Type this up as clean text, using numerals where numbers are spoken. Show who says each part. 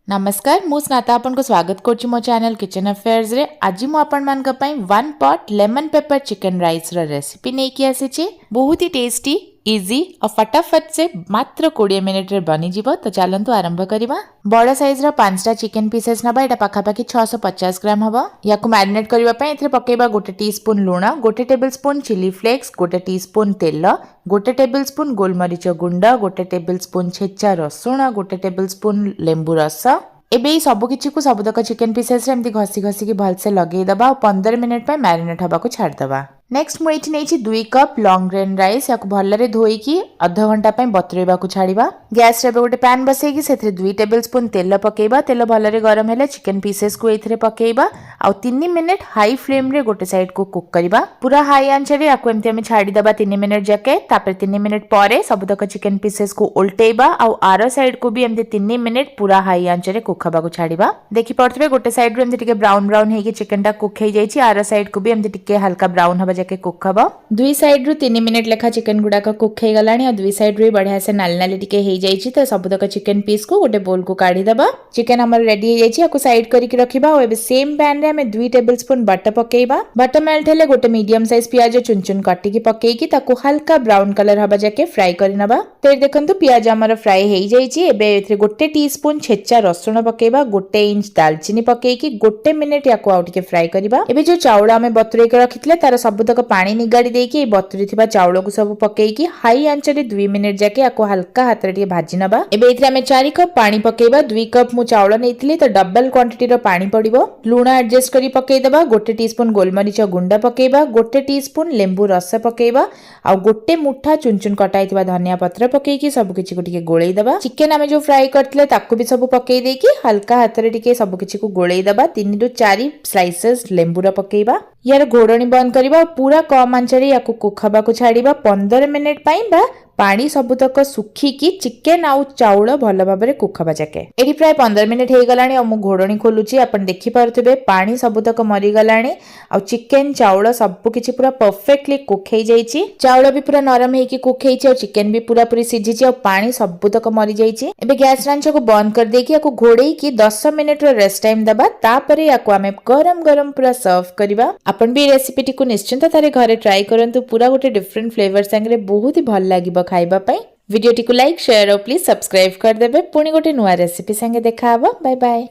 Speaker 1: नमस्कार मु स्नाता आपन को स्वागत करछि मो चैनल किचन अफेयर्स रे। आज मु आपन मान का पई 1 pot lemon pepper chicken rice रो रेसिपी नै कि आसी छी। बहुत ही टेस्टी इजी और फटाफट से मात्र 20 मिनिट रे बनी जीवो। तो चलंतु आरंभ करिबा। बड़ा साइज रो 5टा चिकन पीसेस नबा। एटा पाखा पाखी 650 ग्राम हबो। याकु मैरिनेट करिवा पई एथरे पकेबा 1 टीस्पून लूण, 1 टेबलस्पून चिली फ्लेक्स, 1 टीस्पून तेल, 1 टेबलस्पून गोलमरीच गुंड, 1 टेबलस्पून छेचा रसुण, 1 टेबलस्पून लेंबू रस। एबे सब किछि को सबतक चिकन पीसेस रे एमती घसी घसी की भलसे लगेई दबा और 15 मिनिट पे मैरिनेट हबा को छाड़ दबा। नेक्स्ट मु एठी नेछि 2 कप लॉन्ग ग्रेन राइस। याकु भलरे धोई की आधा घंटा पे बतरेबा को छाड़ीबा। गैस रे गोटे पैन बसई की सेथरे 2 टेबलस्पून तेल पकेइबा। तेल भलरे गरम हेले चिकन पीसेस को एथरे पकेइबा आ 3 मिनिट हाई फ्लेम रे गोटे साइड को कुक करबा। पूरा हाई आंच रे याकु एमती हम छाड़ी दबा 3 मिनिट जाके। तापर 3 मिनिट परे सबतक चिकन पीसेस को उल्टेइबा आ आरो साइड को भी एमती 3 मिनिट पूरा हाई आंच रे कुक हबा को छाड़ीबा। देखि पड़थबे गोटे साइड रे एमती टिके ब्राउन ब्राउन हेकी चिकन टा कुक हे जाईची। आरो साइड को भी एमती टिके हल्का ब्राउन हबा जाके कुक हबा। दुई साइड रु 3 मिनिट लेखा चिकन गुडा का कुक हे गलानी और दुई साइड रु बढ़िया से नाली नाली टिके हे जाईची। तो सबतक चिकन पीस को गोटे बोल को काढी दबा। चिकन हमर रेडी हे जाईची। याकु साइड करी के रखिबा। और एबे सेम पैन रे हमें 2 टेबलस्पून बटर पकेइबा। बटर मेल्ट हेले गोटे मीडियम साइज प्याज चुन चुन काटी की पकेई की ताकू हल्का ब्राउन कलर हबा जाके फ्राई करि नबा। तो देखंतु प्याज हमर फ्राई हे जाईची। एबे एथरे गोटे टीस्पून छेचा रसुण पकेइबा, 1 इंच दालचीनी पकेई की 1 मिनिट याकु आउट के फ्राई करिबा। एबे जो चाउल हमें बतुरे के रखितले तार सबतक पानी निगाड़ी देकी बतुरी थिबा चाउल को सब पकेई की हाई आंच रे 2 मिनिट जाके याकु हल्का हाथ रे भाजी नबा। एबे एथरे हमें 4 कप पानी पकेइबा। 2 कप मु चाउल नेइथिली तो डबल क्वांटिटी रो पानी पड़िबो। लूण एडजस्ट करी पकेइ दबा। 1 टीस्पून गोलमरीच गुंड पकेइबा, 1 टीस्पून लेंबू रस पकेइबा आ 1 मुठा चुन चुन कटाई थिबा धनिया पत्र पकेई की सब किछि को टिके गोळेई दबा। चिकन हमें जो फ्राई करथिले ताकू भी सब पकेई देकी हल्का हाथ रे टिके सब किछि को गोळेई दबा। 3 रु 4 स्लाइसेस लेंबू रो पकेइबा। यार घोड़णी बंद करिबा। पूरा कम आंच रे याकु कुक हबा को छाड़ीबा 15 मिनिट पई बा पानी सबुतक सुखी की चिकन आउ चाउल भल भाबरे कुक हबा जाके। एठी प्राय 15 मिनिट हे गलानी और मु घोड़णी खोलुची। आपण देखि पारथबे पानी सबुतक मरी गलानी और चिकन चाउल सब किछि पूरा परफेक्टली कुक हे जाईची। चाउल भी पूरा नरम हे की कुक हेची और चिकन भी पूरा पूरी सिझिची और पानी सबुतक मरी जाईची। एबे गैस रांच को बंद कर देकी याकु घोड़ेई की 10 मिनिट रो रेस्ट टाइम दबा। तापरे याकु हमें गरम गरम पूरा सर्व करबा। आपण भी रेसिपी टी को निश्चिंत तारे घरे ट्राई करंतु। पूरा गोटे डिफरेंट फ्लेवर संगे बहुत ही भल लागिबो खाइबा पई। वीडियो टी को लाइक शेयर और प्लीज सब्सक्राइब कर देबे। पुणी गोटे नुआ रेसिपी संगे देखा हबो। Bye bye.